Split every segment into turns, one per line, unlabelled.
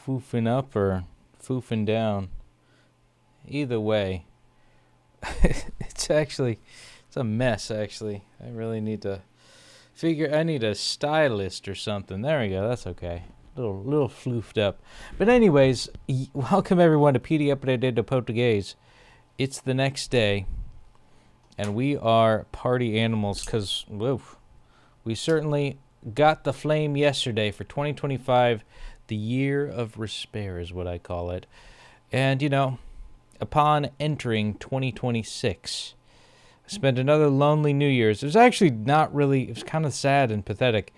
foofing up or foofing down. Either way, it's a mess, actually. I really need to I need a stylist or something. There we go. That's okay. Little floofed up. But anyways, welcome everyone to Petey Aprendendo Português. It's the next day, and we are party animals because, we certainly got the flame yesterday for 2025. The year of despair is what I call it. And, upon entering 2026, I spent another lonely New Year's. It was actually not really, it was kind of sad and pathetic.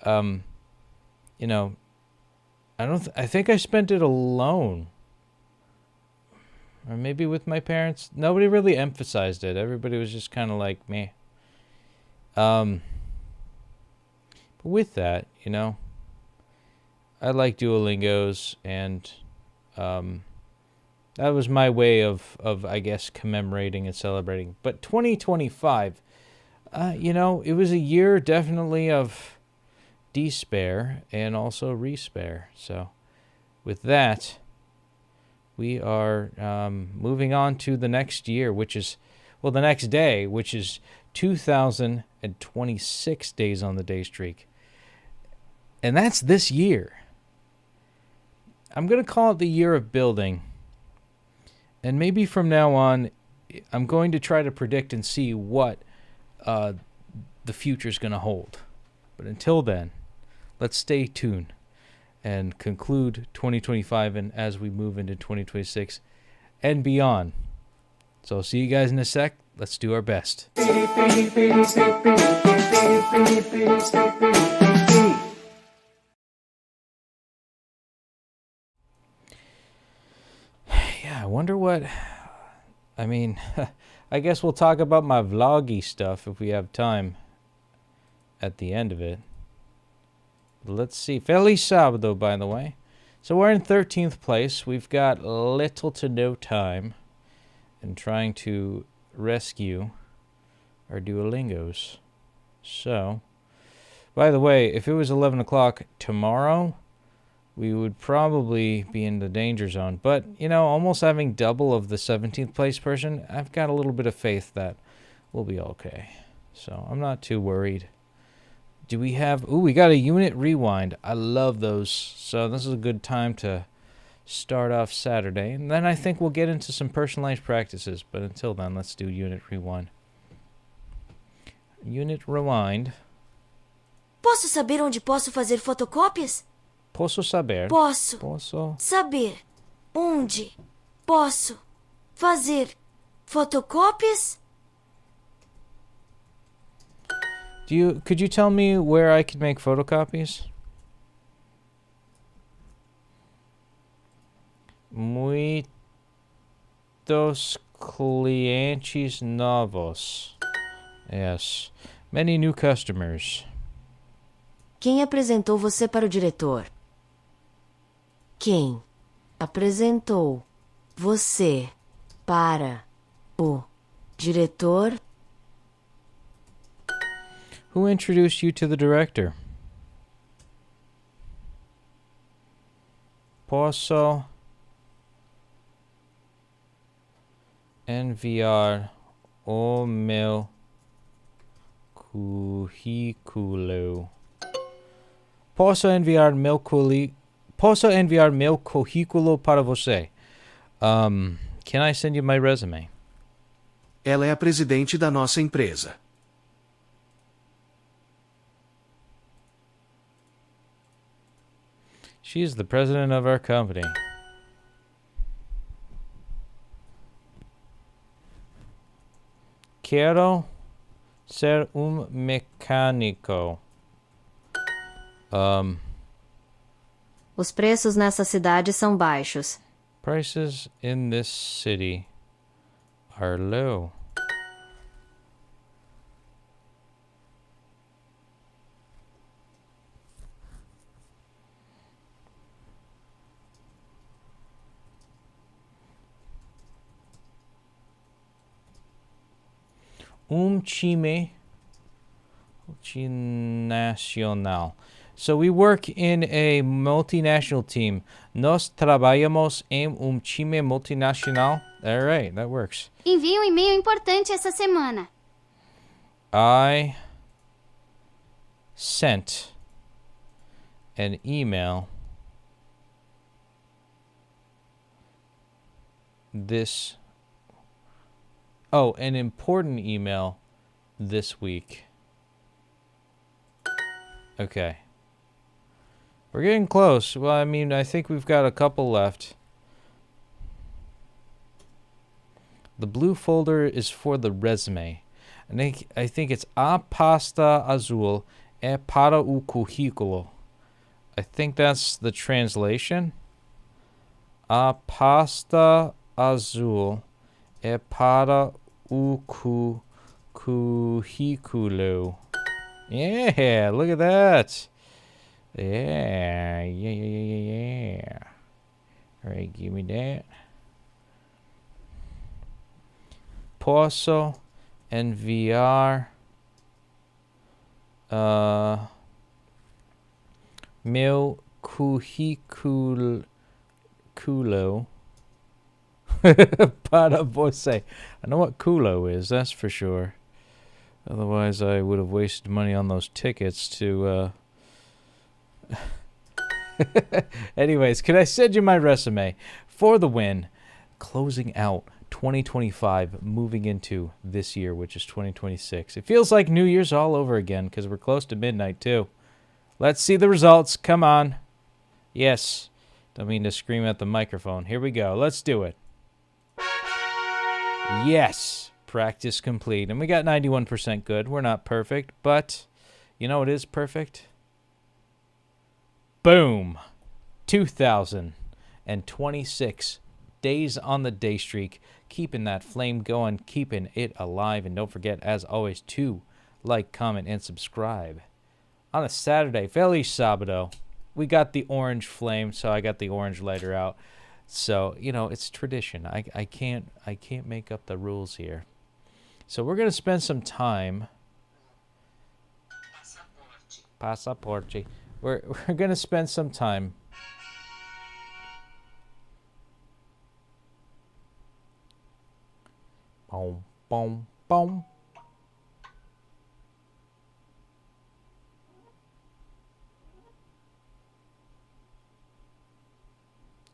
I think I spent it alone. Or maybe with my parents. Nobody really emphasized it. Everybody was just kind of like, meh. But with that, I like Duolingos, and that was my way of I guess, commemorating and celebrating. But 2025, it was a year definitely of despair and also respair. So with that, we are moving on to the next year, the next day, which is 2,026 days on the day streak. And that's this year. I'm going to call it the year of building. And maybe from now on, I'm going to try to predict and see what the future is going to hold. But until then, let's stay tuned and conclude 2025 and as we move into 2026 and beyond. So I'll see you guys in a sec. Let's do our best. I wonder I guess we'll talk about my vloggy stuff if we have time at the end of it. Let's see. Feliz Sábado, by the way. So we're in 13th place. We've got little to no time in trying to rescue our Duolingos. So, by the way, if it was 11 o'clock tomorrow, we would probably be in the danger zone. But, almost having double of the 17th place person, I've got a little bit of faith that we'll be okay. So I'm not too worried. Do we have... we got a unit rewind. I love those. So this is a good time to start off Saturday. And then I think we'll get into some personalized practices. But until then, let's do unit rewind. Unit rewind.
Posso saber onde posso fazer fotocópias?
Posso saber.
Posso saber onde posso fazer fotocópias?
Could you tell me where I could make photocopies? Muitos clientes novos. Yes, many new customers.
Quem apresentou você para o diretor? Quem apresentou você para o diretor?
Who introduced you to the director? Posso enviar o meu currículo? Posso enviar meu currículo para você? Can I send you my resume?
Ela é a presidente da nossa empresa.
She is the president of our company. Quiero ser mecánico.
Os preços nessa cidade são baixos.
Prices in this city are low. Time nacional. So we work in a multinational team. Nós trabalhamos em time multinacional. All right, that works.
Envie um e-mail importante essa semana.
I sent an email an important email this week. Okay. We're getting close. Well, I mean, I think we've got a couple left. The blue folder is for the resume. I think it's a pasta azul é para o currículo. I think that's the translation. A pasta azul é para o currículo. Yeah, look at that. Yeah. All right, give me that. Posso enviar meu currículo para você. I know what culo is, that's for sure. Otherwise, I would have wasted money on those tickets to... Anyways, can I send you my resume for the win? Closing out 2025, moving into this year, which is 2026. It feels like New Year's all over again because we're close to midnight, too. Let's see the results. Come on. Yes. Don't mean to scream at the microphone. Here we go. Let's do it. Yes. Practice complete. And we got 91% good. We're not perfect, but you know what is perfect? Boom. 2026 days on the day streak. Keeping that flame going, keeping it alive. And don't forget, as always, to like, comment, and subscribe. On a Saturday, Feliz Sábado, we got the orange flame, so I got the orange lighter out. So, you know, it's tradition. I can't make up the rules here. So we're going to spend some time. Passaporte. We're going to spend some time. Boom, boom, boom.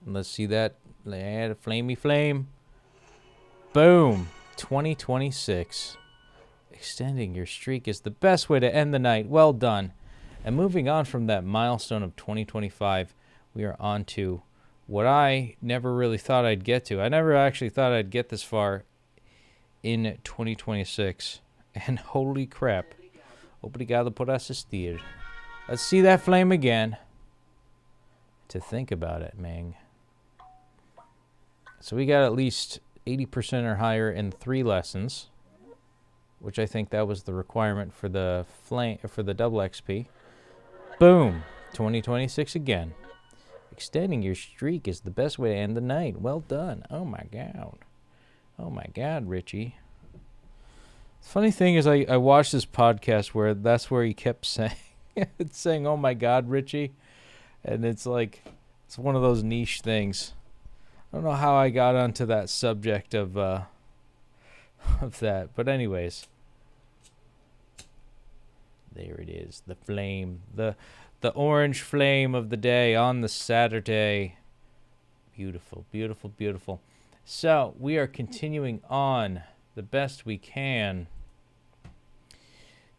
Let's see that. Flamey flame. Boom. 2026. Extending your streak is the best way to end the night. Well done. And moving on from that milestone of 2025, we are on to what I never really thought I'd get to. I never actually thought I'd get this far in 2026. And holy crap. Obrigado por assistir. Let's see that flame again. To think about it, man. So we got at least 80% or higher in 3 lessons, which I think that was the requirement for the flame for the double XP. Boom, 2026 again. Extending your streak is the best way to end the night. Well done. Oh my god, Richie. The funny thing is, I watched this podcast where that's where he kept saying "Oh my god, Richie," and it's like it's one of those niche things. I don't know how I got onto that subject of that, but anyways, there it is, the flame, the orange flame of the day on the Saturday. Beautiful, beautiful, beautiful. So we are continuing on the best we can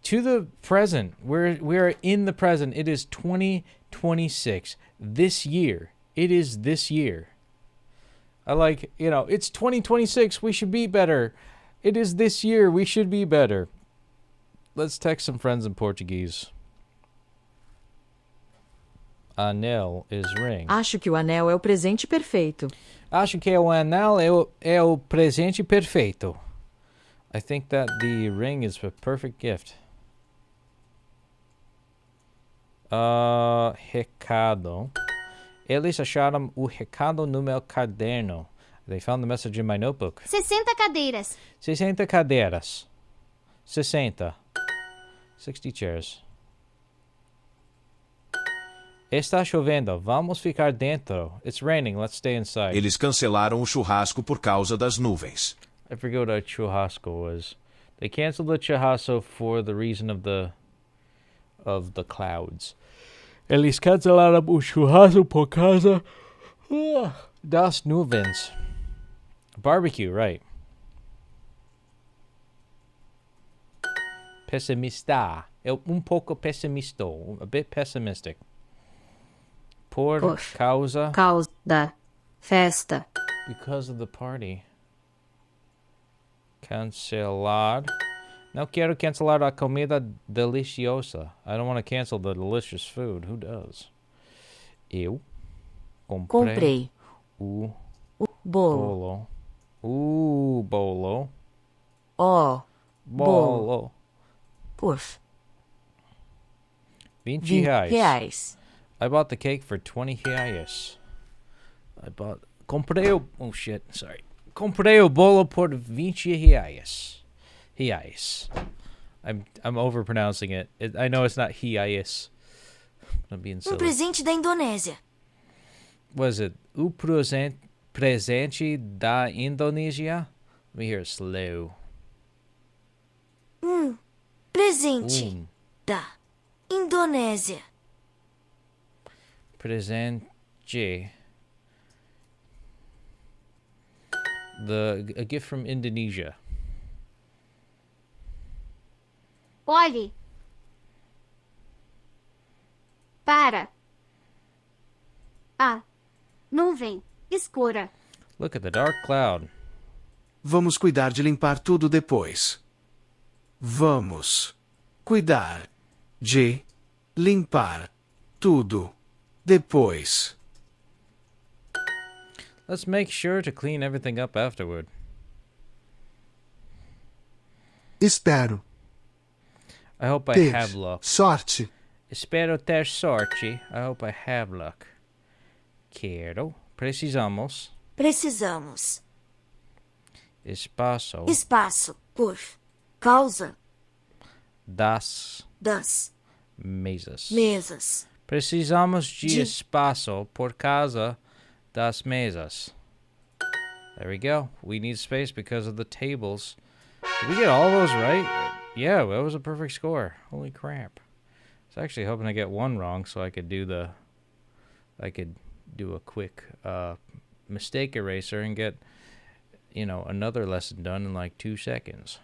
to the present. We are in the present. It is 2026. This year. It is this year. I like, it's 2026. We should be better. It is this year. We should be better. Let's text some friends in Portuguese. Anel is ring.
Acho que o anel é o presente perfeito.
Acho que o anel é o presente perfeito. I think that the ring is a perfect gift. Recado. Eles acharam o recado no meu caderno. They found the message in my notebook.
60 cadeiras.
60 cadeiras. 60 chairs. Está chovendo. Vamos ficar dentro. It's raining. Let's stay inside.
Eles cancelaram o churrasco por causa das nuvens.
I forget what a churrasco was. They canceled the churrasco for the reason of the clouds. Eles cancelaram o churrasco por causa das nuvens. Barbecue, right. Pessimista. Pouco pessimista. A bit pessimistic. Por causa.
Causa da festa.
Because of the party. Cancelar. Não quero cancelar a comida deliciosa. I don't want to cancel the delicious food. Who does? Eu comprei o
bolo.
Bolo.
Ó,
Bolo.
por
20 reais.
reais.
I bought the cake for 20 reais. Comprei o... Oh, shit. Sorry. Comprei o bolo por 20 reais. Reais. I'm overpronouncing it. I know it's not reais. I'm being silly.
Presente da Indonésia.
Was it o presente da Indonésia? Let me hear it slow.
Presente da Indonésia.
Presente. A gift from Indonesia.
Olhe. Para. A nuvem escura.
Look at the dark cloud.
Vamos cuidar de limpar tudo depois. Vamos cuidar de limpar tudo depois.
Let's make sure to clean everything up afterward.
Espero
I hope I
ter
have luck.
sorte.
Espero ter sorte. I hope I have luck. Precisamos.
Espaço por causa
Das
das
mesas. Precisamos de espaço por causa das mesas. There we go. We need space because of the tables. Did we get all those right? Yeah, that was a perfect score. Holy crap. I was actually hoping to get one wrong so I could do a quick mistake eraser and get, another lesson done in like 2 seconds.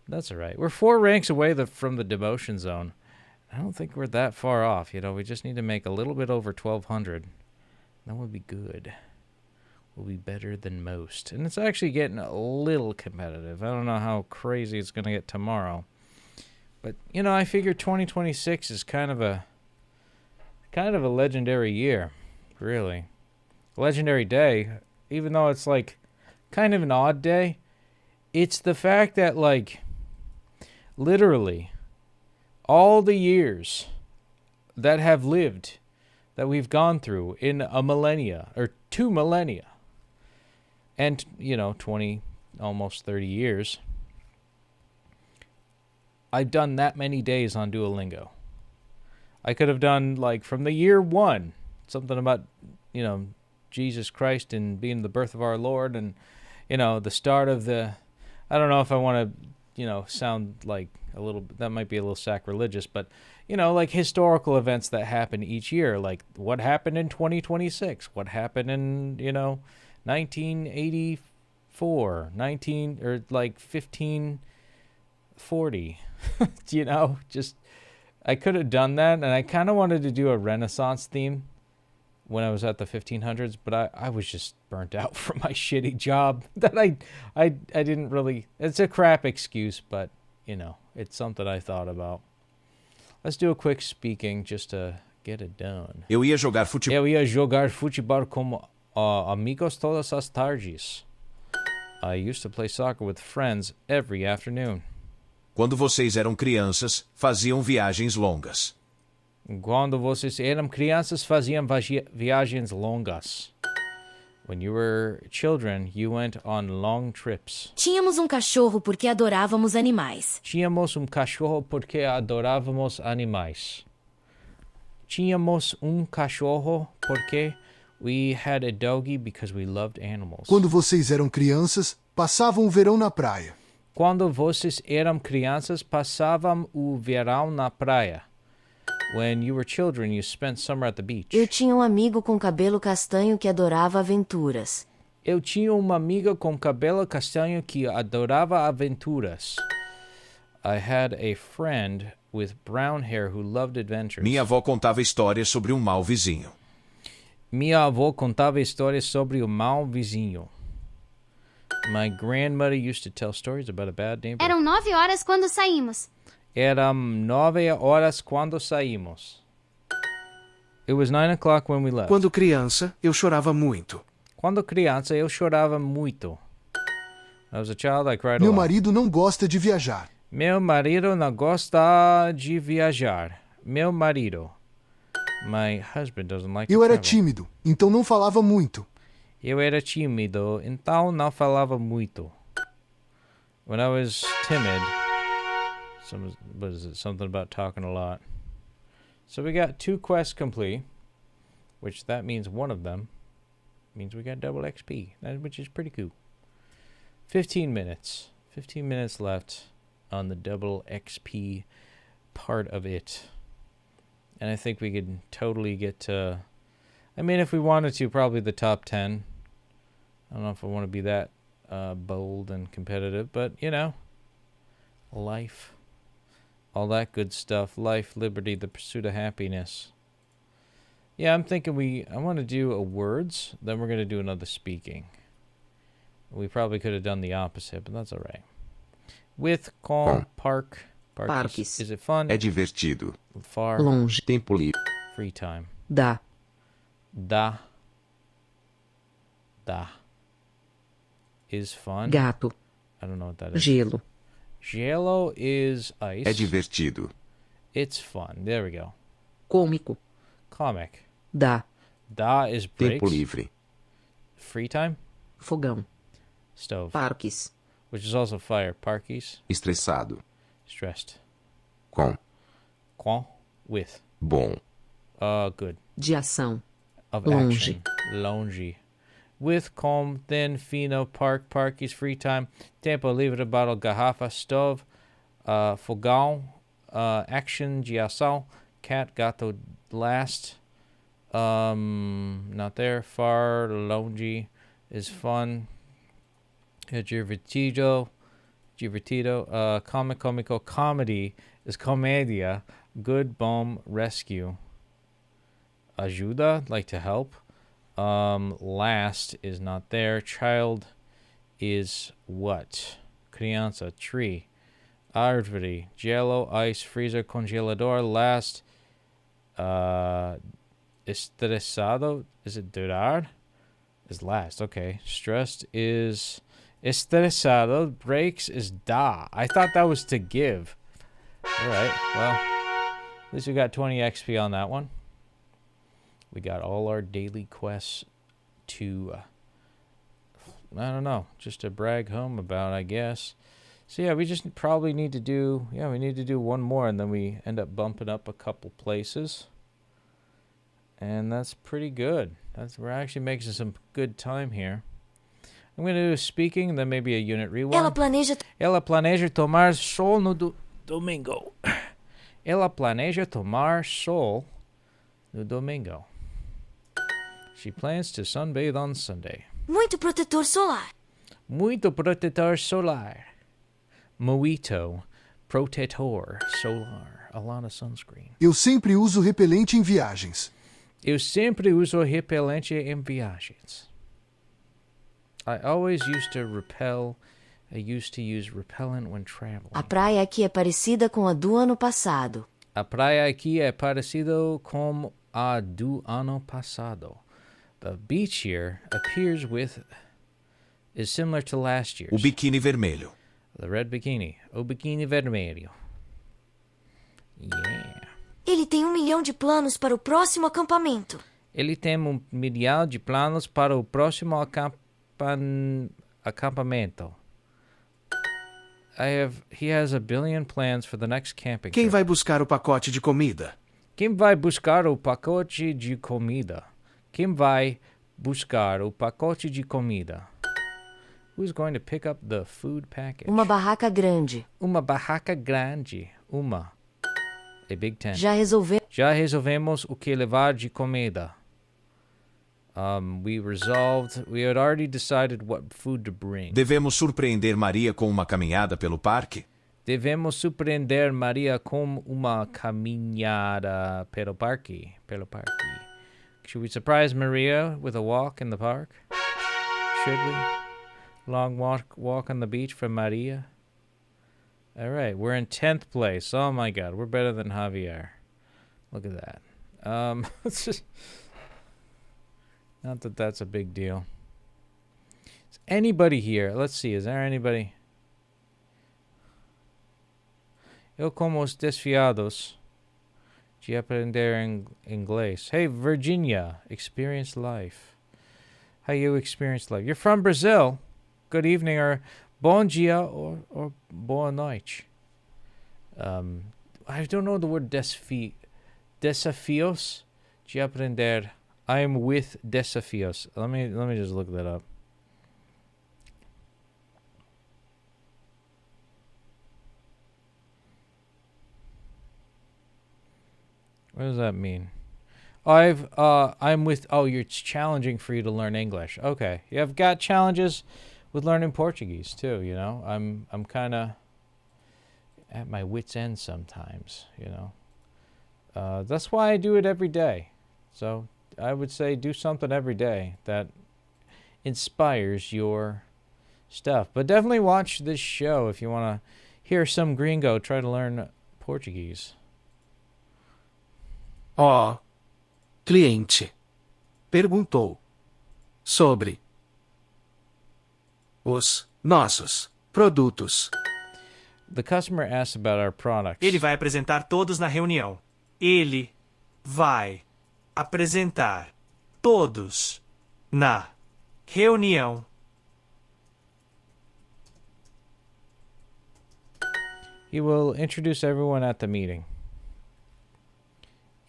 That's all right. We're 4 ranks away from the demotion zone. I don't think we're that far off. We just need to make a little bit over 1,200. That would be good. We'll be better than most. And it's actually getting a little competitive. I don't know how crazy it's going to get tomorrow. But, I figure 2026 is kind of a legendary year, really. Legendary day, even though it's like kind of an odd day. It's the fact that, like, literally all the years that have lived, that we've gone through in a millennia, or 2 millennia, and, 20, almost 30 years, I've done that many days on Duolingo. I could have done, like, from the year 1, something about, Jesus Christ and being the birth of our Lord, and, the start of the, I don't know if I want to, sound like a little, that might be a little sacrilegious, but, like historical events that happen each year, like what happened in 2026, what happened in, 1984, 1540, just, I could have done that, and I kind of wanted to do a Renaissance theme when I was at the 1500s, but I was just burnt out from my shitty job that I didn't really, it's a crap excuse, but, it's something I thought about. Let's do a quick speaking just to get it done.
Eu ia jogar futebol.
Eu ia jogar futebol com amigos todas as tardes. I used to play soccer with friends every afternoon.
Quando vocês eram crianças, faziam viagens longas.
Quando vocês eram crianças, faziam viagens longas. When you were children, you went on long trips.
Tínhamos cachorro porque adorávamos animais.
Tínhamos cachorro porque adorávamos animais. Tínhamos cachorro porque we had a doggy because we loved animals.
Quando vocês eram crianças, passavam o verão na praia.
Quando vocês eram crianças, passavam o verão na praia. When you were children, you spent summer at the beach.
Eu tinha um amigo com cabelo castanho que adorava aventuras.
Eu tinha uma amiga com cabelo castanho que adorava aventuras. I had a friend with brown hair who loved adventures.
Minha avó contava histórias sobre um mau vizinho.
Minha avó contava histórias sobre o mau vizinho. My grandmother used to tell stories about a bad neighbor.
Eram 9 horas quando saímos.
Eram 9 horas quando saímos. It was 9 o'clock when we left.
Quando criança, eu chorava muito.
Quando criança, eu chorava muito. When I was a child, I cried a
Meu
lot.
marido não gosta de viajar.
Meu marido não gosta de viajar. Meu marido. My husband doesn't like
Eu
to
era
travel.
tímido, então não falava muito.
Eu era tímido, então não falava muito. When I was timid, what is it? Something about talking a lot. So we got 2 quests complete, which that means one of them means we got double XP, which is pretty cool. 15 minutes. 15 minutes left on the double XP part of it. And I think we could totally get to... I mean, if we wanted to, probably the top 10. I don't know if I want to be that bold and competitive, but, you know, life, all that good stuff, life, liberty, the pursuit of happiness. Yeah, I'm thinking I want to do a words, then we're going to do another speaking. We probably could have done the opposite, but that's all right. With, calm, park, parques. Is it fun?
É divertido.
Far,
Longe.
Tempo livre.
free time.
Dá.
Da is fun.
Gato.
I don't know what that is.
Gelo.
Gelo is ice.
É divertido.
It's fun. There we go.
Cômico.
Comic.
Dá.
Da is breaks.
Tempo livre.
Free time.
Fogão.
Stove.
Parques.
Which is also fire. Parkies.
Estressado.
Stressed.
Com.
Quan. With.
Bom.
Good.
De ação.
Of
Longe.
action. Longe. With, calm, thin, fino, park, parkies, free time, tempo livre, bottle, garrafa, stove, fogão, action, de ação, cat, gato, last, not there, far, longe, is fun, divertido, comic, comico, comedy, is comedia, good, bom, rescue, ajuda, like to help. Last is not there. Child is what? Criança, tree. Árvore, gelo, ice, freezer, congelador. Last, estressado, is it durar? Is last, okay. Stressed is estressado. Breaks is da. I thought that was to give. Alright, well, at least we got 20 XP on that one. We got all our daily quests to, I don't know, just to brag home about, I guess. So yeah, we just probably need to do, we need to do one more, and then we end up bumping up a couple places. And that's pretty good. We're actually making some good time here. I'm going to do speaking, and then maybe a unit rewind. Ela planeja tomar sol no domingo. Ela planeja tomar sol no domingo. She plans to sunbathe on Sunday.
Muito protetor solar.
Muito protetor solar. Muito protetor solar. A lot of sunscreen.
Eu sempre uso repelente em viagens.
Eu sempre uso repelente em viagens. I always used to repel. I used to use repellent when traveling.
A praia aqui é parecida com a do ano passado.
A praia aqui é parecida com a do ano passado. The beach here is similar to last year's.
O biquíni vermelho.
The red bikini. O biquíni vermelho. Yeah.
Ele tem 1 milhão de planos para o próximo acampamento.
Ele tem milhão de planos para o próximo acampamento. He has 1 billion plans for the next camping
Quem
trip.
vai buscar o pacote de comida?
Quem vai buscar o pacote de comida? Quem vai buscar o pacote de comida? Who's going to pick up the food package?
Uma barraca grande.
Uma barraca grande. Uma. A big tent.
Já
Já resolvemos o que levar de comida. We had already decided what food to bring.
Devemos surpreender Maria com uma caminhada pelo parque?
Devemos surpreender Maria com uma caminhada pelo parque. Should we surprise Maria with a walk in the park? Should we? Long walk on the beach for Maria? All right, we're in 10th place. Oh my God, we're better than Javier. Look at that. It's just not that that's a big deal. Is anybody here? Let's see. Is there anybody? Eu como os desfiados de aprender inglês. Hey, Virginia, experience life. How you experience life? You're from Brazil. Good evening or bom dia or boa noite. I don't know the word desafios de aprender. I'm with desafios. Let me just look that up. What does that mean? I'm with. Oh, it's challenging for you to learn English. Okay, you have got challenges with learning Portuguese too. You know, I'm kind of at my wit's end sometimes. You know, that's why I do it every day. So I would say do something every day that inspires your stuff. But definitely watch this show if you want to hear some gringo try to learn Portuguese.
O cliente perguntou sobre os nossos produtos.
The customer asked about our products.
Ele vai apresentar todos na reunião. Ele vai apresentar todos na reunião.
He will introduce everyone at the meeting.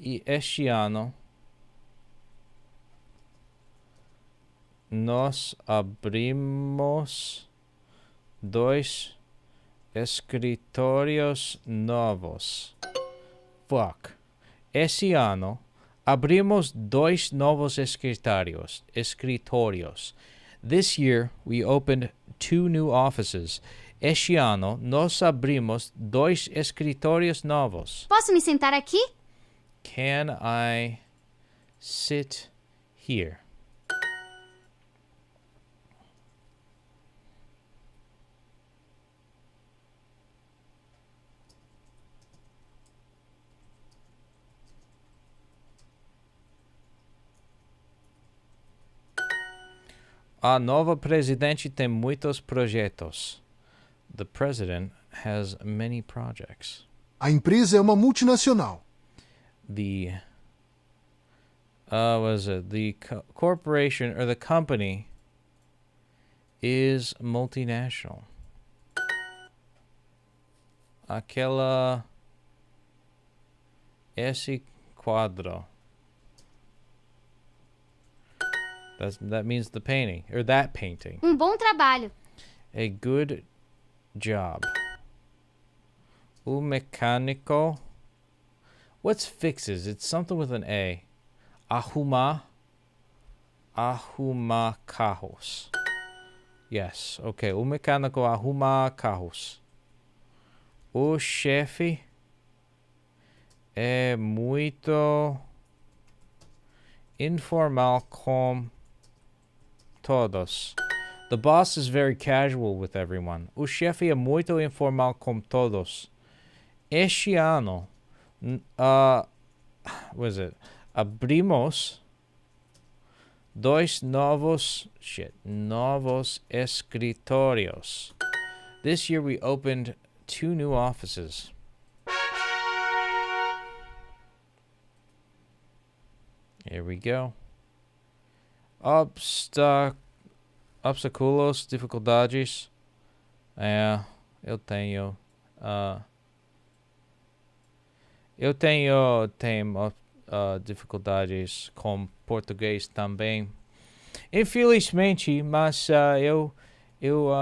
E este ano nós abrimos 2 escritórios novos. Fuck. Esse ano abrimos 2 novos escritórios. This year we opened 2 new offices. Este ano nós abrimos 2 escritórios novos.
Posso me sentar aqui?
Can I sit here? A nova presidente tem muitos projetos. The president has many projects.
A empresa é uma multinacional.
The corporation or the company is multinational. Aquela esse quadro. That means the painting or that painting.
Bom trabalho.
A good job. O mecânico. What's fixes? It's something with an A. Arrumar carros. Yes, okay. O mecânico arruma carros. O chefe é muito informal com todos. The boss is very casual with everyone. O chefe é muito informal com todos. Este ano abrimos 2 novos escritórios. This year we opened 2 new offices. Here we go. Obstáculos, dificuldades. Eu tenho. Eu tenho dificuldades com português também. Infelizmente, mas eu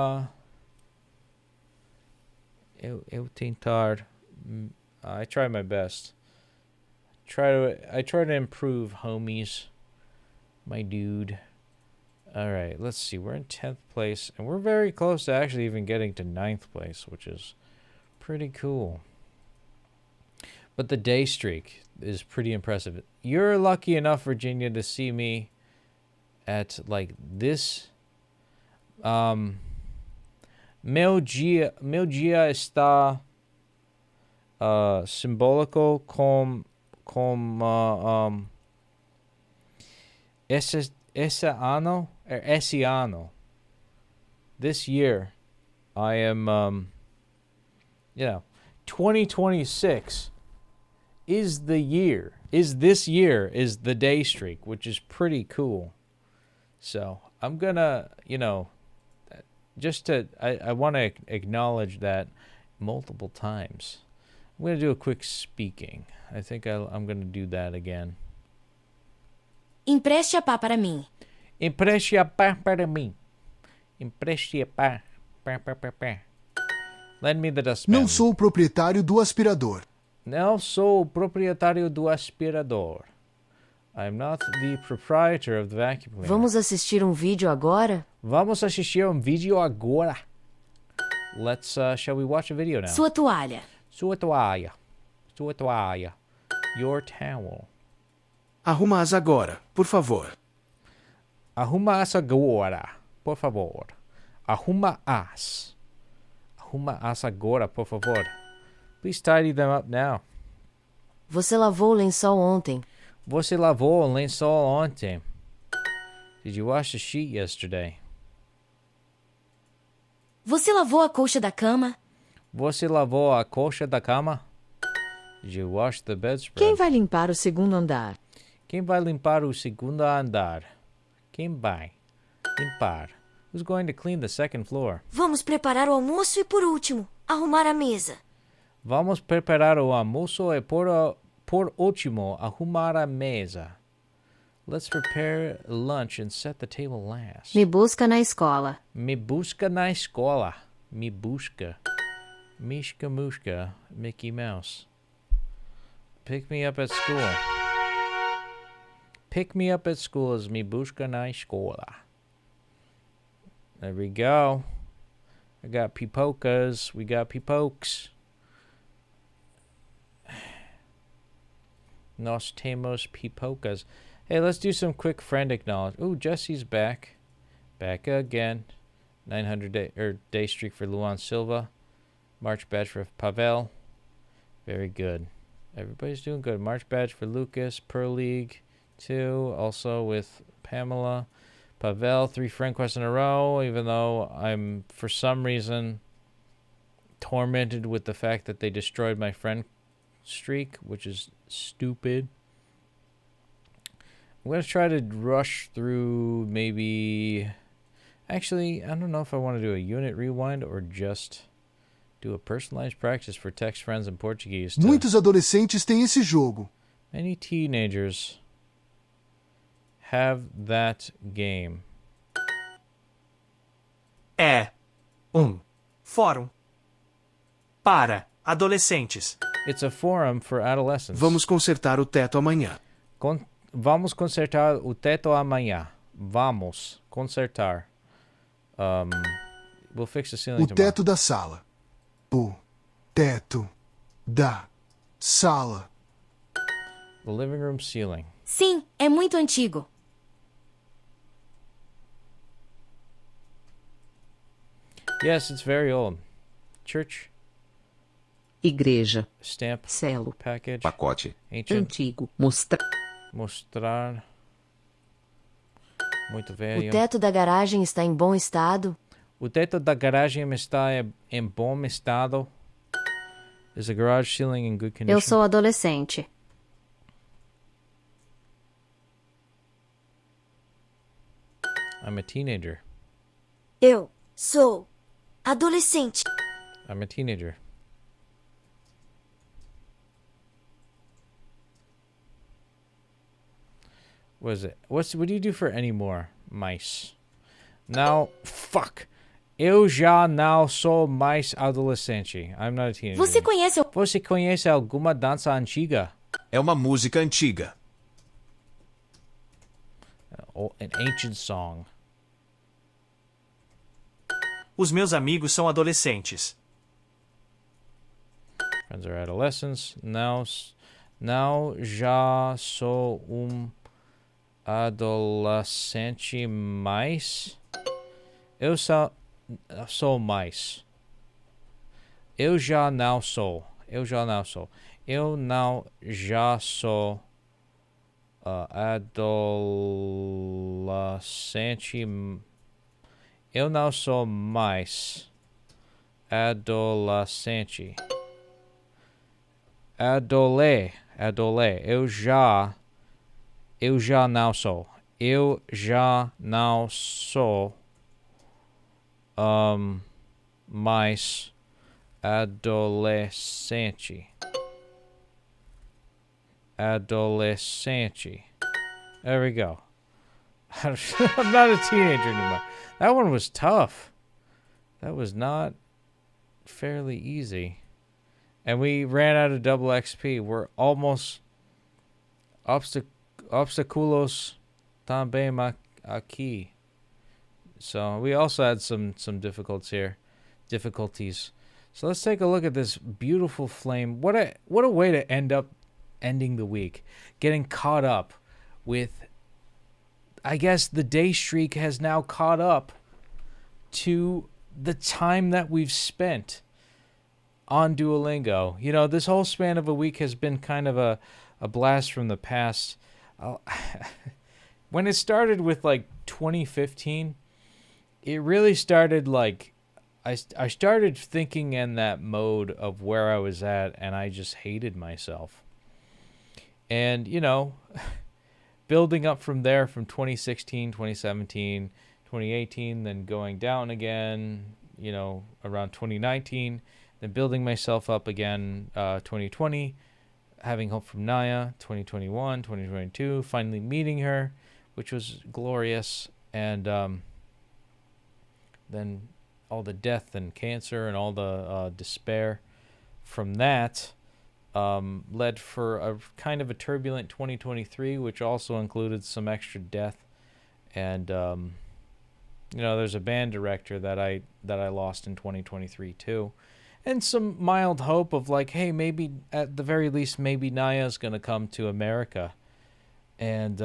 tentar. I try my best. I try to improve, homies. My dude. All right, let's see. We're in 10th place, and we're very close to actually even getting to 9th place, which is pretty cool. But the day streak is pretty impressive. You're lucky enough, Virginia, to see me at like this. Meu dia está simbólico com esse ano. This year, I am 2026 is the year. This year is the day streak, which is pretty cool. So I'm gonna, I want to acknowledge that multiple times. I'm going to do a quick speaking. I think I'm going to do that again.
Empreste a pá para mim.
Empreste a pá para mim. Empreste a pá. Pá. Lend me the dustpan.
Não sou o proprietário do aspirador.
Não sou o proprietário do aspirador. I'm not the proprietor of the vacuum cleaner.
Vamos assistir um vídeo agora?
Vamos assistir um vídeo agora. Shall we watch a video now?
Sua toalha.
Sua toalha. Sua toalha. Your towel.
Arruma-as agora, por favor.
Arruma-as agora, por favor. Arruma-as. Arruma-as agora, por favor. Please tidy them up now.
Você lavou o lençol ontem.
Você lavou o lençol ontem. Did you wash the sheet yesterday?
Você lavou a colcha da cama?
Você lavou a colcha da cama? Did you wash the bedspread?
Quem vai limpar o segundo andar?
Quem vai limpar o segundo andar? Quem vai limpar? Who's going to clean the second floor?
Vamos preparar o almoço e, por último, arrumar a mesa.
Vamos preparar o almoço e por último arrumar a mesa. Let's prepare lunch and set the table last.
Me busca na escola.
Me busca na escola. Me busca. Mishka Mushka, Mickey Mouse. Pick me up at school. Pick me up at school as me busca na escola. There we go. I got pipocas. We got pipokes. Nós temos pipocas. Hey, let's do some quick friend acknowledge. Ooh, Jesse's back. Back again. 900 day streak for Luan Silva. March badge for Pavel. Very good. Everybody's doing good. March badge for Lucas. Per League 2. Also with Pamela. Pavel, 3 friend quests in a row. Even though I'm, for some reason, tormented with the fact that they destroyed my friend streak, which is stupid. I'm going to try to rush through maybe... Actually, I don't know if I want to do a unit rewind or just do a personalized practice for text friends in Portuguese.
Muitos adolescentes têm esse jogo.
Many teenagers have that game.
É fórum para adolescentes.
It's a forum for adolescents.
Vamos consertar o teto amanhã.
Vamos consertar o teto amanhã. Vamos consertar. We'll fix the ceiling
O
tomorrow.
teto da sala. O teto da sala.
The living room ceiling.
Sim, é muito antigo.
Yes, it's very old. Church
Igreja.
stamp
Selo.
package.
Pacote.
Ancient.
Antigo.
Mostrar. Muito
O
velho.
teto da garagem está em bom estado?
O teto da garagem está em bom estado. Is the garage ceiling in good condition?
Eu sou adolescente.
I'm a teenager.
Eu sou adolescente.
I'm a teenager. What is it? What do you do for any more mice? Now, fuck. Eu já não sou mais adolescente. I'm not a teenager. Você conhece alguma dança antiga?
É uma música antiga.
An ancient song.
Os meus amigos são adolescentes.
Friends are adolescents. Now já sou adolescente mais. Eu sou mais. Eu já não sou. Eu não já sou adolescente. Eu não sou mais adolescente. Adolé. Eu já não sou. Eu já não sou mais adolescente. Adolescente. There we go. I'm not a teenager anymore. That one was tough. That was not fairly easy. And we ran out of double XP. We're almost obstáculos também aqui. So we also had some difficulties here. So let's take a look at this beautiful flame. What a way to ending the week. Getting caught up with, I guess the day streak has now caught up to the time that we've spent on Duolingo. You know, this whole span of a week has been kind of a blast from the past. When it started with like 2015, it really started like I started thinking in that mode of where I was at, and I just hated myself. And, you know, building up from there from 2016, 2017, 2018, then going down again, you know, around 2019, then building myself up again 2020, having help from Naya, 2021, 2022, finally meeting her, which was glorious, and then all the death and cancer and all the despair from that led for a kind of a turbulent 2023, which also included some extra death. And you know, there's a band director that I lost in 2023 too, and some mild hope of like, hey, maybe at the very least, maybe Naya's gonna come to America. And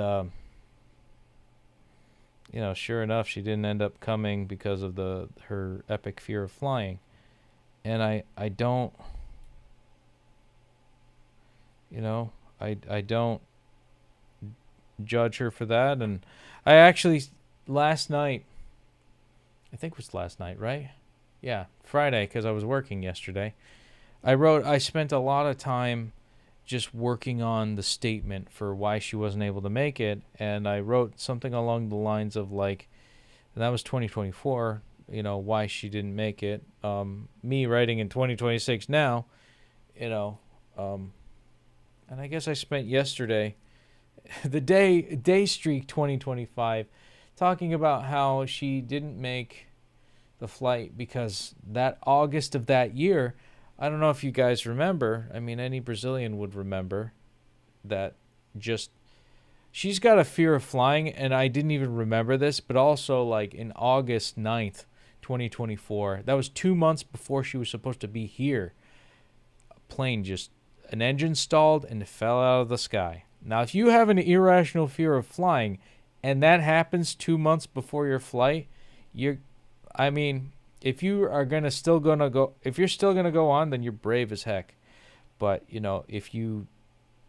you know, sure enough, she didn't end up coming because of her epic fear of flying. And I don't, you know, I don't judge her for that. And I actually, last night, I think it was last night, right? Yeah, Friday, because I was working yesterday. I spent a lot of time just working on the statement for why she wasn't able to make it, and I wrote something along the lines of like, and that was 2024, you know, why she didn't make it. Me writing in 2026 now, you know, and I guess I spent yesterday, the day streak 2025, talking about how she didn't make the flight because that August of that year, I don't know if you guys remember. I mean, any Brazilian would remember that she's got a fear of flying, and I didn't even remember this, but also like in August 9th, 2024, that was 2 months before she was supposed to be here. A plane an engine stalled and it fell out of the sky. Now, if you have an irrational fear of flying and that happens 2 months before your flight, if you're still gonna go on, then you're brave as heck. But, you know, if you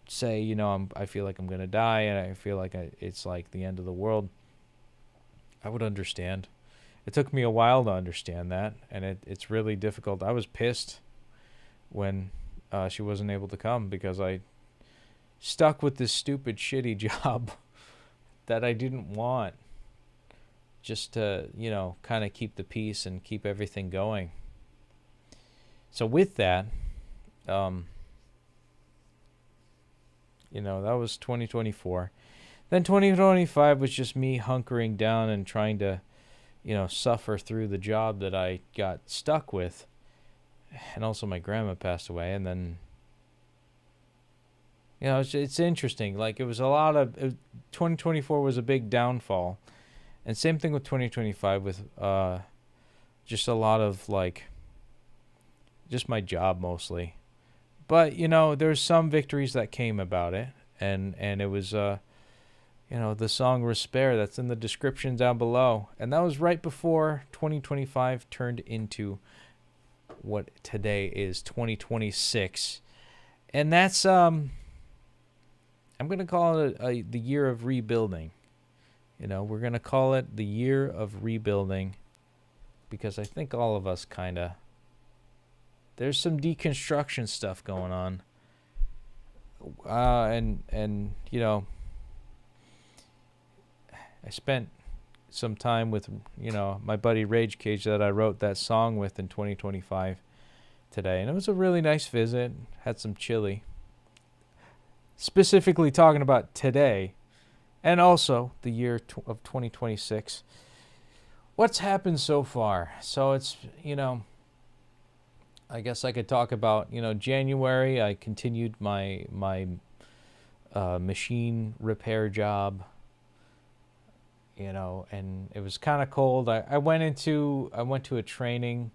say, you know, I feel like I'm gonna die and I feel like it's like the end of the world, I would understand. It took me a while to understand that, and it's really difficult. I was pissed when she wasn't able to come because I stuck with this stupid, shitty job that I didn't want, just to, you know, kind of keep the peace and keep everything going. So with that, you know, that was 2024. Then 2025 was just me hunkering down and trying to, suffer through the job that I got stuck with. And also my grandma passed away. And then, it's interesting. Like, it was 2024 was a big downfall. And same thing with 2025 with just a lot of, just my job mostly. But, there's some victories that came about it. And it was, the song Respire that's in the description down below. And that was right before 2025 turned into what today is 2026. And that's, I'm going to call it the year of rebuilding. We're going to call it the year of rebuilding because I think all of us kind of, there's some deconstruction stuff going on. And I spent some time with, my buddy Rage Cage that I wrote that song with in 2025 today. And it was a really nice visit. Had some chili. Specifically talking about today and also the year of 2026. What's happened so far? So it's, I guess I could talk about, January. I continued my machine repair job. And it was kind of cold. I went to a training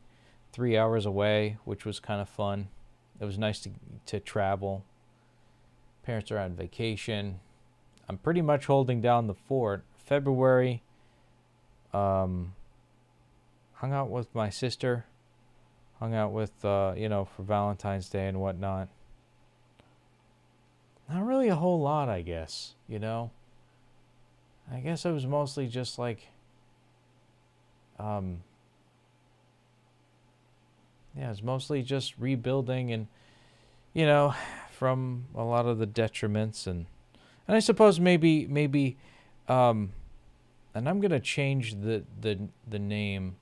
3 hours away, which was kind of fun. It was nice to travel. Parents are on vacation. I'm pretty much holding down the fort. February, hung out with my sister. Hung out with, for Valentine's Day and whatnot. Not really a whole lot, I guess, I guess I was mostly just it's mostly just rebuilding and, from a lot of the detriments and I suppose maybe, and I'm going to change the name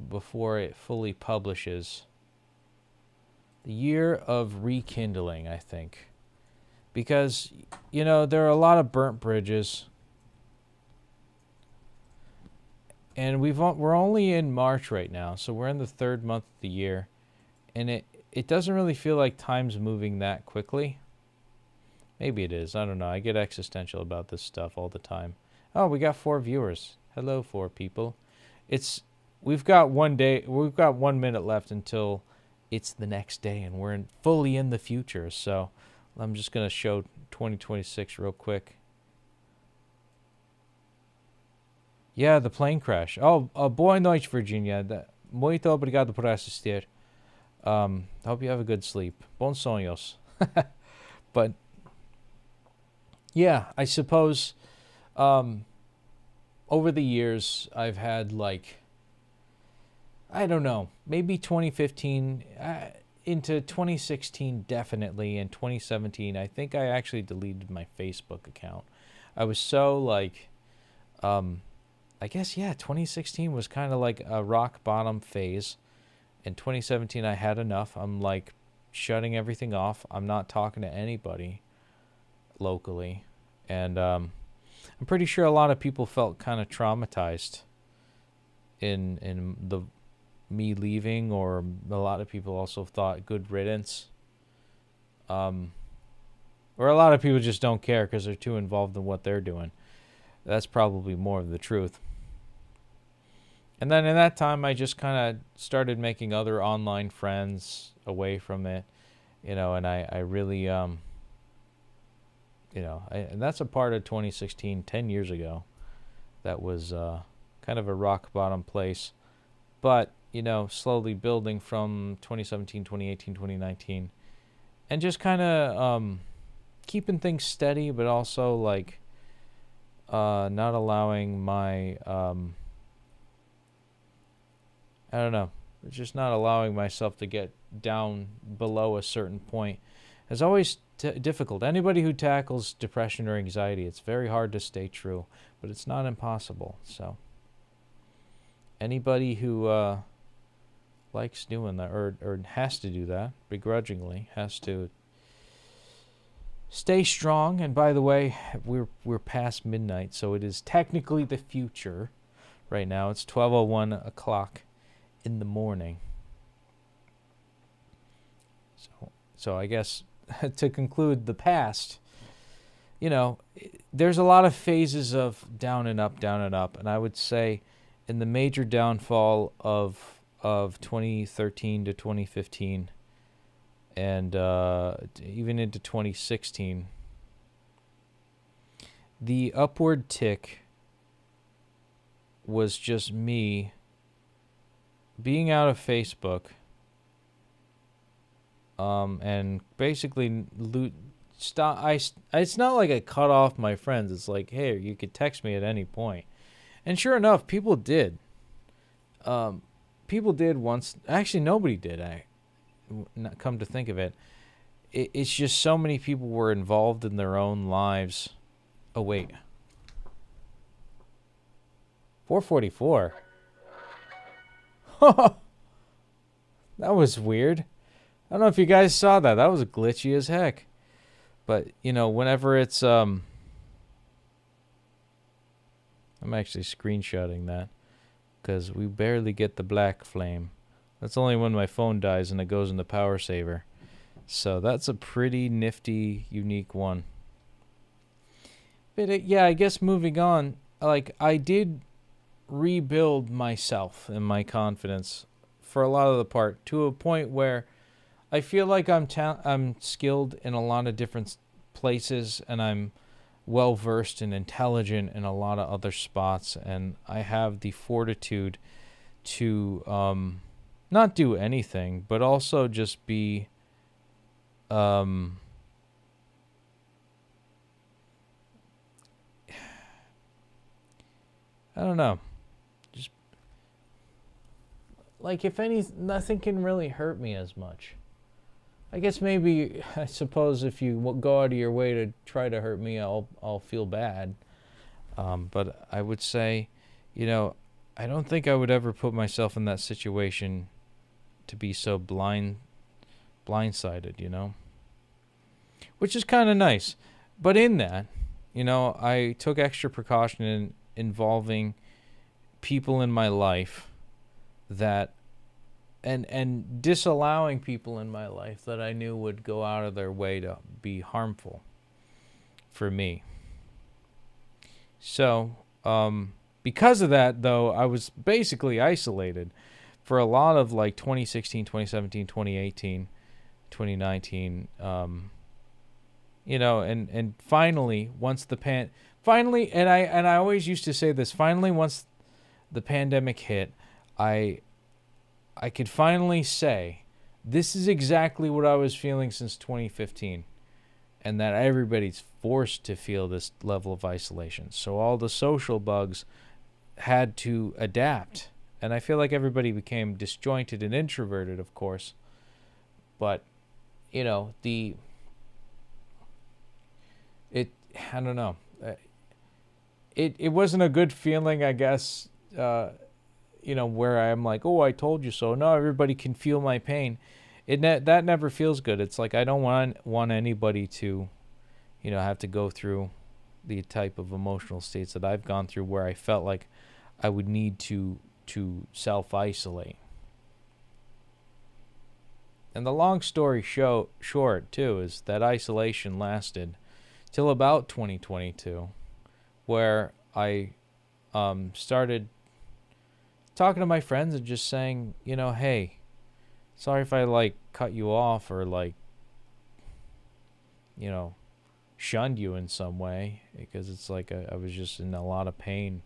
before it fully publishes. The year of rekindling, I think, because, there are a lot of burnt bridges. And we're only in March right now, so we're in the third month of the year, and it doesn't really feel like time's moving that quickly. Maybe it is. I don't know. I get existential about this stuff all the time. Oh, we got 4 viewers. Hello, 4 people. We've got 1 minute left until it's the next day, and we're fully in the future. So I'm just gonna show 2026 real quick. Yeah, the plane crash. Oh, boa noite, Virginia. Muito obrigado por assistir. Hope you have a good sleep. Bons sonhos. But, yeah, I suppose over the years, I've had, I don't know, maybe 2015 into 2016, definitely. And 2017, I think I actually deleted my Facebook account. I was so, I guess, 2016 was kind of like a rock bottom phase. In 2017, I had enough. I'm shutting everything off. I'm not talking to anybody locally. And I'm pretty sure a lot of people felt kind of traumatized in the me leaving, or a lot of people also thought good riddance. Or a lot of people just don't care because they're too involved in what they're doing. That's probably more of the truth. And then in that time, I just kind of started making other online friends away from it, and I really, and that's a part of 2016, 10 years ago. That was kind of a rock bottom place. But, slowly building from 2017, 2018, 2019. And just kind of keeping things steady, but also, not allowing my... I don't know. Just not allowing myself to get down below a certain point. It's always difficult. Anybody who tackles depression or anxiety, it's very hard to stay true, but it's not impossible. So anybody who likes doing that or has to do that begrudgingly has to stay strong. And by the way, we're past midnight, so it is technically the future. Right now, it's 12:01 o'clock in the morning. So I guess to conclude the past, you know, there's a lot of phases of down and up, and I would say in the major downfall of 2013 to 2015 and even into 2016, the upward tick was just me being out of Facebook, and basically it's not like I cut off my friends. It's like, hey, you could text me at any point. And sure enough, people did. People did once. Actually, nobody did. Not come to think of it. It's just so many people were involved in their own lives. Oh, wait. 4:44. That was weird. I don't know if you guys saw that. That was glitchy as heck. But, you know, whenever it's... I'm actually screenshotting that, because we barely get the black flame. That's only when my phone dies and it goes into power saver. So that's a pretty nifty, unique one. But yeah, I guess moving on, like, I did rebuild myself and my confidence for a lot of the part, to a point where I feel like I'm skilled in a lot of different places, and I'm well versed and intelligent in a lot of other spots, and I have the fortitude to not do anything, but also just be I don't know. Just like, if nothing can really hurt me as much. I guess maybe, I suppose, if you go out of your way to try to hurt me, I'll feel bad. But I would say, you know, I don't think I would ever put myself in that situation to be so blindsided, you know? Which is kind of nice. But in that, you know, I took extra precaution in involving people in my life that and disallowing people in my life that I knew would go out of their way to be harmful for me. So, because of that, though, I was basically isolated for a lot of, like, 2016, 2017, 2018, 2019, you know, and finally, once the finally, and I always used to say this, finally, once the pandemic hit, I could finally say, this is exactly what I was feeling since 2015, and that everybody's forced to feel this level of isolation. So all the social bugs had to adapt, and I feel like everybody became disjointed and introverted, of course, but, you know, I don't know. It wasn't a good feeling, I guess, you know, where I'm like, oh, I told you so. No, everybody can feel my pain. That never feels good. It's like, I don't want anybody to, you know, have to go through the type of emotional states that I've gone through, where I felt like I would need to self-isolate. And the long story short, too, is that isolation lasted till about 2022, where I started talking to my friends and just saying, you know, hey, sorry if I, like, cut you off or, like, you know, shunned you in some way, because it's like I was just in a lot of pain.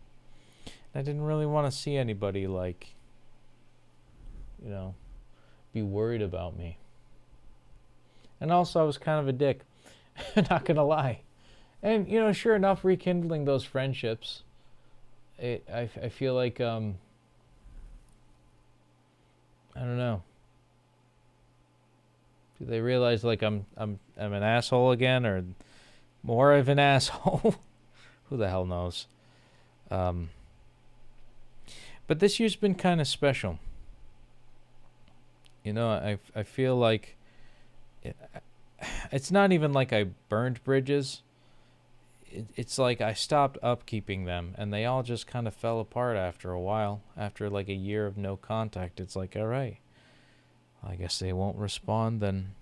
I didn't really want to see anybody, like, you know, be worried about me. And also, I was kind of a dick. Not gonna lie. And, you know, sure enough, rekindling those friendships, I feel like, I don't know. Do they realize, like, I'm an asshole again, or more of an asshole? Who the hell knows? But this year's been kind of special. You know, I feel like it's not even like I burned bridges. It's like I stopped upkeeping them, and they all just kind of fell apart after a while. After like a year of no contact, it's like, all right, I guess they won't respond, then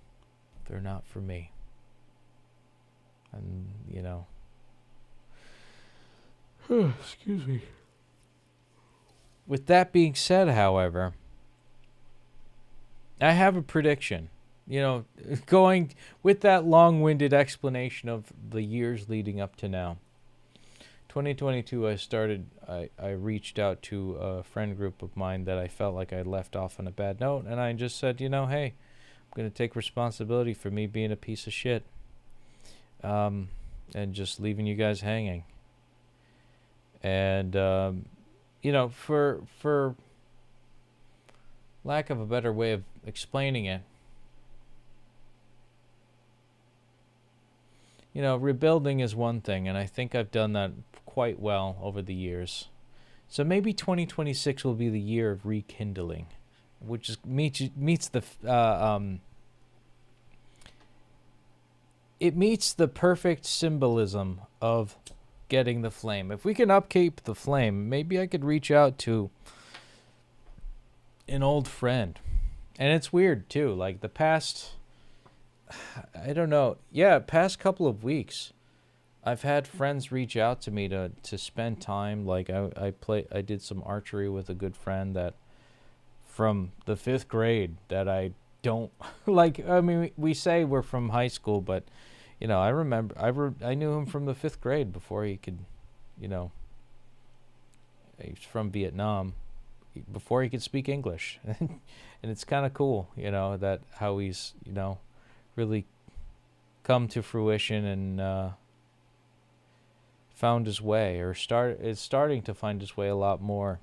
they're not for me. And, you know. Excuse me. With that being said, however, I have a prediction. You know, going with that long-winded explanation of the years leading up to now. 2022, I reached out to a friend group of mine that I felt like I left off on a bad note, and I just said, you know, hey, I'm going to take responsibility for me being a piece of shit. And just leaving you guys hanging. And, you know, for lack of a better way of explaining it, you know, rebuilding is one thing, and I think I've done that quite well over the years. So maybe 2026 will be the year of rekindling, which is meets the it meets the perfect symbolism of getting the flame. If we can upkeep the flame, maybe I could reach out to an old friend. And it's weird too, like the past, I don't know. Yeah, past couple of weeks, I've had friends reach out to me to spend time. Like I did some archery with a good friend that from the 5th grade that I don't like. I mean, we say we're from high school, but you know, I remember I knew him from the 5th grade before he could, you know, he's from Vietnam, before he could speak English. And it's kind of cool, you know, that how he's, you know, really come to fruition and found his way, or is starting to find his way a lot more.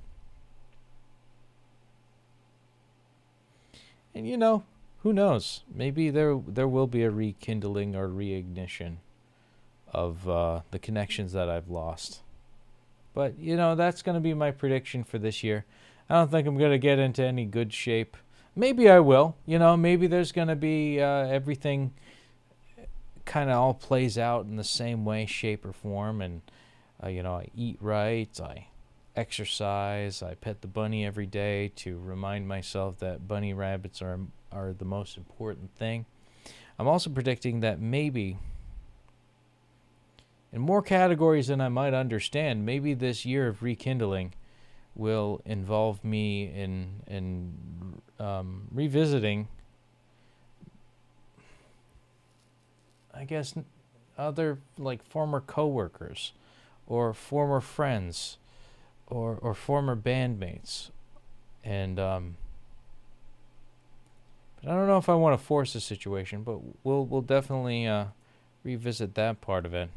And you know, who knows? Maybe there will be a rekindling or reignition of the connections that I've lost. But you know, that's going to be my prediction for this year. I don't think I'm going to get into any good shape. Maybe I will. You know, maybe there's going to be everything kind of all plays out in the same way, shape, or form. And, you know, I eat right, I exercise, I pet the bunny every day to remind myself that bunny rabbits are the most important thing. I'm also predicting that maybe, in more categories than I might understand, maybe this year of rekindling will involve me in revisiting, I guess, other like former coworkers or former friends or former bandmates. And but I don't know if I want to force the situation, but we'll definitely revisit that part of it.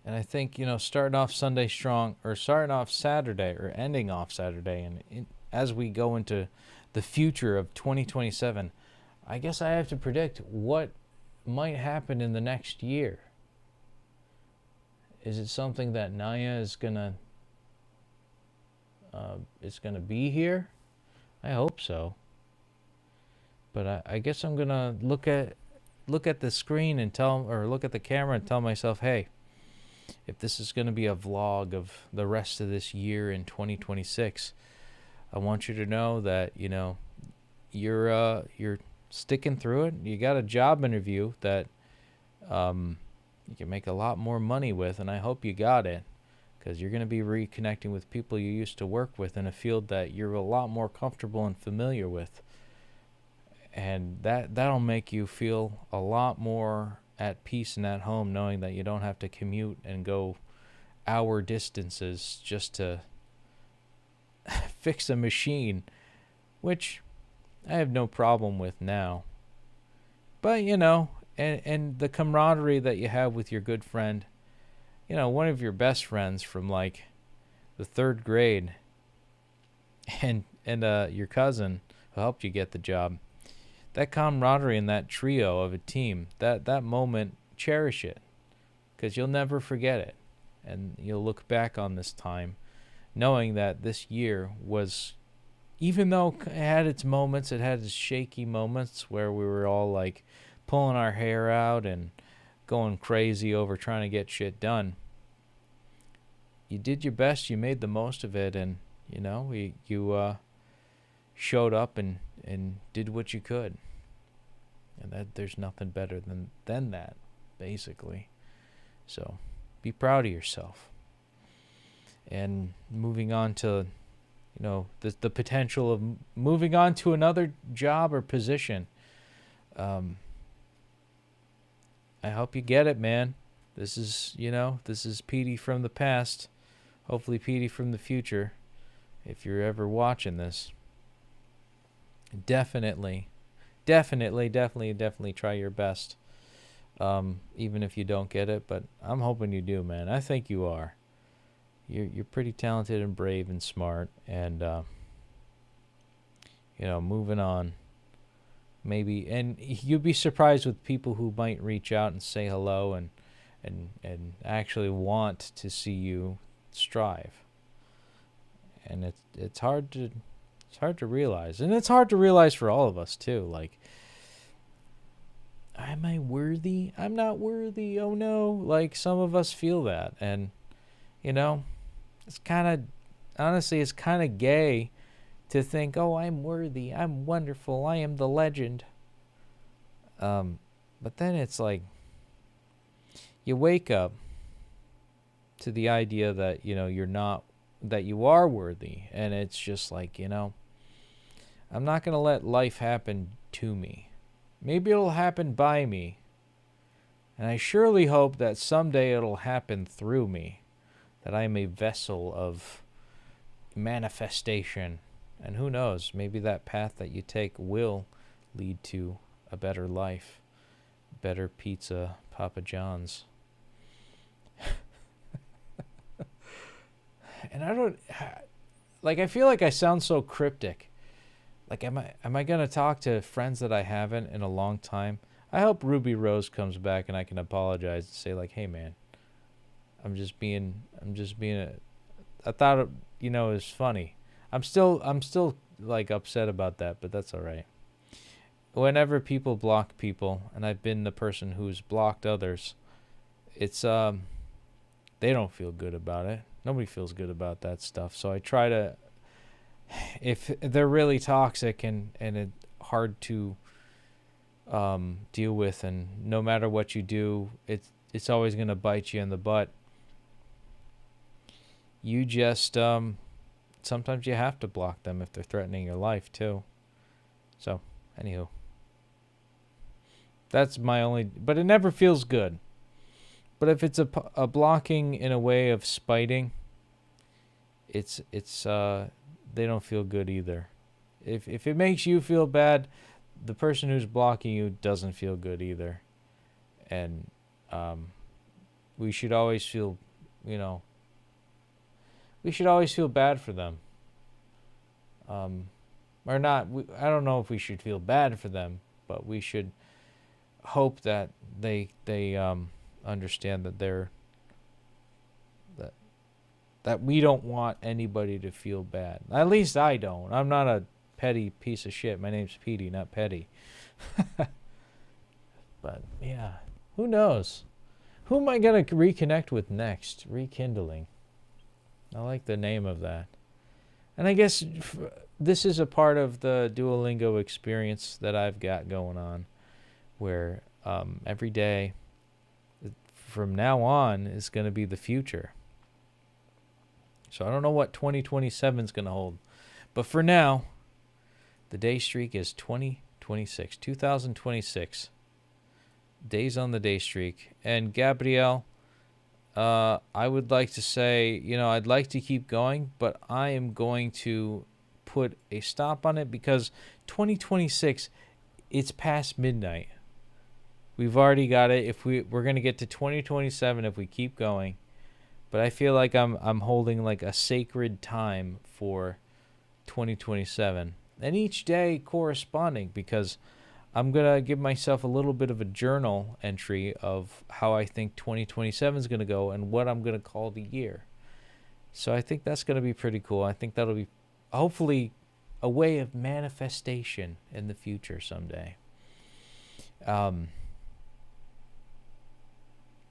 And I think, you know, starting off Sunday strong, or starting off Saturday, or ending off Saturday, and as we go into the future of 2027, I guess I have to predict what might happen in the next year. Is it something that Naya is gonna be here? I hope so. But I guess I'm gonna look at the screen and look at the camera and tell myself, hey, if this is going to be a vlog of the rest of this year in 2026, I want you to know that, you know, you're sticking through it. You got a job interview that you can make a lot more money with, and I hope you got it, because you're going to be reconnecting with people you used to work with in a field that you're a lot more comfortable and familiar with. And that'll make you feel a lot more at peace and at home, knowing that you don't have to commute and go hour distances just to fix a machine, which I have no problem with now. But, you know, and the camaraderie that you have with your good friend, you know, one of your best friends from like the 3rd grade, and your cousin who helped you get the job. That camaraderie and that trio of a team, that moment, cherish it, because you'll never forget it. And you'll look back on this time knowing that this year was even though it had its moments, it had its shaky moments where we were all like pulling our hair out and going crazy over trying to get shit done. You did your best, you made the most of it, and you showed up and did what you could. And that there's nothing better than that, basically. So be proud of yourself. And moving on to the potential of moving on to another job or position. I hope you get it, man. This is Petey from the past. Hopefully Petey from the future. If you're ever watching this, definitely try your best. Even if you don't get it, but I'm hoping you do, man. I think you are. You're pretty talented and brave and smart, and moving on. Maybe, and you'd be surprised with people who might reach out and say hello and actually want to see you strive. And it's hard to realize, and it's hard to realize for all of us too. Like, am I worthy? I'm not worthy. Oh no! Like, some of us feel that, and it's kind of gay to think, oh, I'm worthy, I'm wonderful, I am the legend. But then it's like, you wake up to the idea that, you're not, that you are worthy. And it's just like, I'm not going to let life happen to me. Maybe it'll happen by me. And I surely hope that someday it'll happen through me. That I am a vessel of manifestation. And who knows, maybe that path that you take will lead to a better life. Better pizza, Papa John's. And I feel like I sound so cryptic. Like, am I going to talk to friends that I haven't in a long time? I hope Ruby Rose comes back and I can apologize and say, like, hey man, I thought it, it was funny. I'm still like upset about that, but that's all right. Whenever people block people, and I've been the person who's blocked others, it's they don't feel good about it. Nobody feels good about that stuff. So I try to, if they're really toxic and it's hard to deal with, and no matter what you do, it's always going to bite you in the butt. You just sometimes you have to block them if they're threatening your life too. So, anywho, that's my only. But it never feels good. But if it's a blocking in a way of spiting, it's they don't feel good either. If it makes you feel bad, the person who's blocking you doesn't feel good either. And we should always feel, we should always feel bad for them. Or not, I don't know if we should feel bad for them, but we should hope that they understand that that we don't want anybody to feel bad. At least I don't. I'm not a petty piece of shit. My name's Petey, not Petty. But yeah, who knows? Who am I gonna reconnect with next? Rekindling. I like the name of that. And I guess this is a part of the Duolingo experience that I've got going on, where every day from now on is going to be the future. So I don't know what 2027 is going to hold. But for now, the day streak is 2026. Days on the day streak. And Gabrielle, I would like to say, I'd like to keep going, but I am going to put a stop on it because 2026, it's past midnight. We've already got it. If we're going to get to 2027 if we keep going. But I feel like I'm holding like a sacred time for 2027. And each day corresponding, because I'm going to give myself a little bit of a journal entry of how I think 2027 is going to go and what I'm going to call the year. So I think that's going to be pretty cool. I think that'll be hopefully a way of manifestation in the future someday. And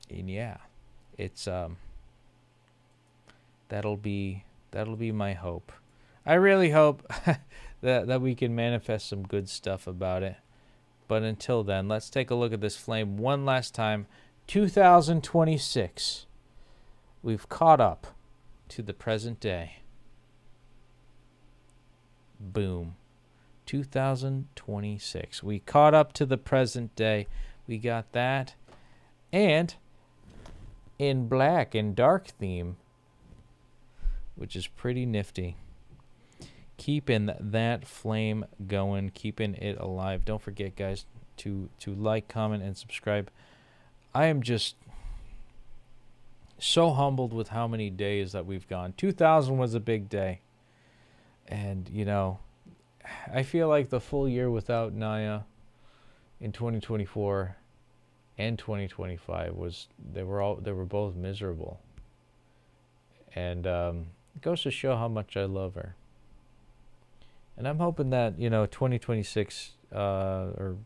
yeah, it's that'll be my hope. I really hope that we can manifest some good stuff about it. But until then, let's take a look at this flame one last time. 2026. We've caught up to the present day. Boom. 2026. We caught up to the present day. We got that. And in black and dark theme, which is pretty nifty. Keeping that flame going, keeping it alive. Don't forget, guys, to like, comment, and subscribe. I am just so humbled with how many days that we've gone. 2000 was a big day. And, you know, I feel like the full year without Naya in 2024 and 2025 they were both miserable. And it goes to show how much I love her. And I'm hoping that, 2026, or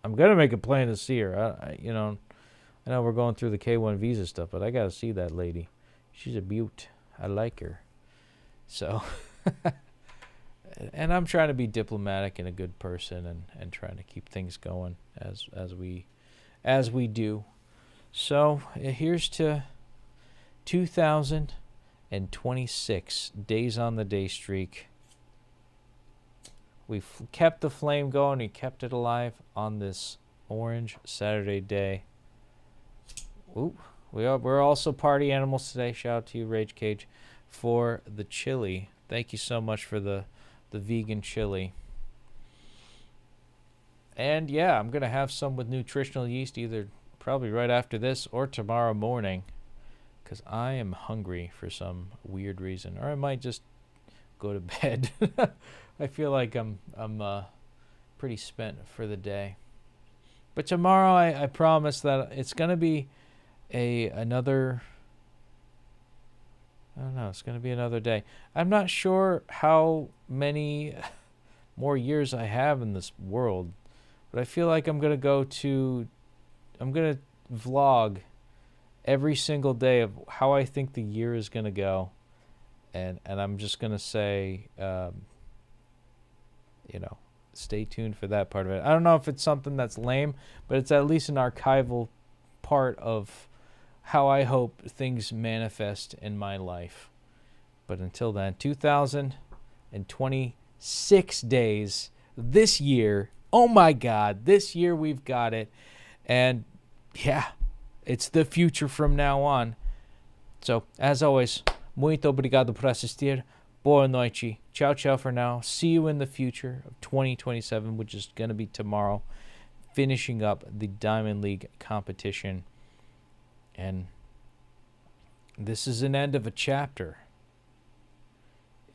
I'm going to make a plan to see her. I know we're going through the K1 visa stuff, but I got to see that lady. She's a beaut. I like her. So, and I'm trying to be diplomatic and a good person and trying to keep things going as we do. So, here's to 2026 days on the day streak. We've kept the flame going. We kept it alive on this orange Saturday day. Ooh, we're also party animals today. Shout out to you, Rage Cage, for the chili. Thank you so much for the vegan chili. And yeah, I'm gonna have some with nutritional yeast either probably right after this or tomorrow morning, because I am hungry for some weird reason, or I might just go to bed. I feel like I'm pretty spent for the day. But tomorrow I promise that it's gonna be another. I don't know. It's gonna be another day. I'm not sure how many more years I have in this world, but I feel like I'm gonna vlog every single day of how I think the year is gonna go, and I'm just gonna say, stay tuned for that part of it. I don't know if it's something that's lame, but it's at least an archival part of how I hope things manifest in my life. But until then, 2026 days this year. Oh my God, this year we've got it. And yeah, it's the future from now on. So, as always, muito obrigado por assistir. Boa noite. Ciao, ciao for now. See you in the future of 2027, which is going to be tomorrow, finishing up the Diamond League competition. And this is an end of a chapter.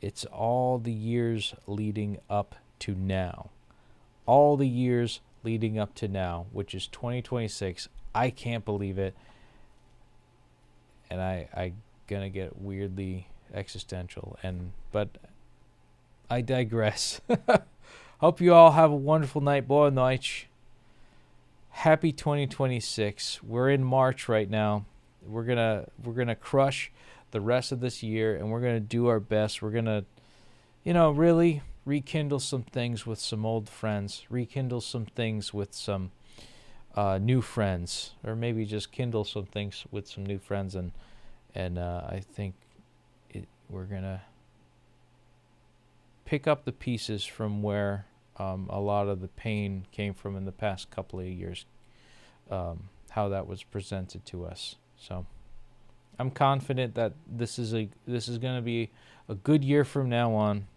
It's all the years leading up to now. All the years leading up to now, which is 2026. I can't believe it. And I gonna get weirdly existential, but I digress. Hope you all have a wonderful night. Boa noite. Happy 2026. We're in March right now. We're gonna crush the rest of this year, and we're gonna do our best. We're gonna, really rekindle some things with some old friends. Rekindle some things with some new friends, or maybe just kindle some things with some new friends. And I think we're gonna pick up the pieces from where a lot of the pain came from in the past couple of years, how that was presented to us. So I'm confident that this is going to be a good year from now on,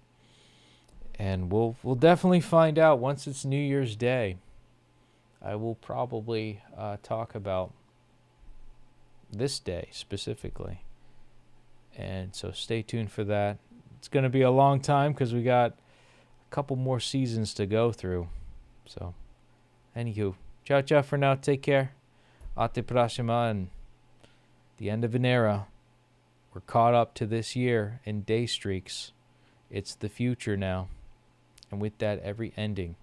and we'll definitely find out once it's New Year's Day. I will probably talk about this day specifically, and so stay tuned for that. It's going to be a long time because we got a couple more seasons to go through. So, anywho, ciao ciao for now. Take care. Ate próxima, and the end of an era. We're caught up to this year in day streaks, It's the future now. And with that, every ending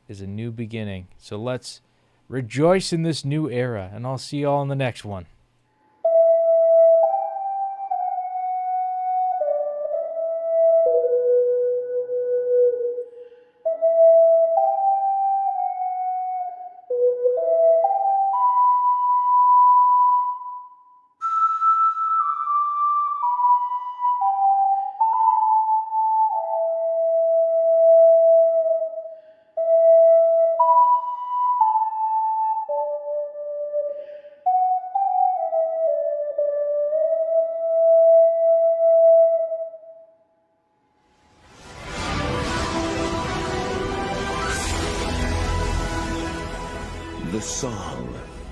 is a new beginning. So let's rejoice in this new era. And I'll see you all in the next one.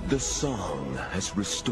The song has restored.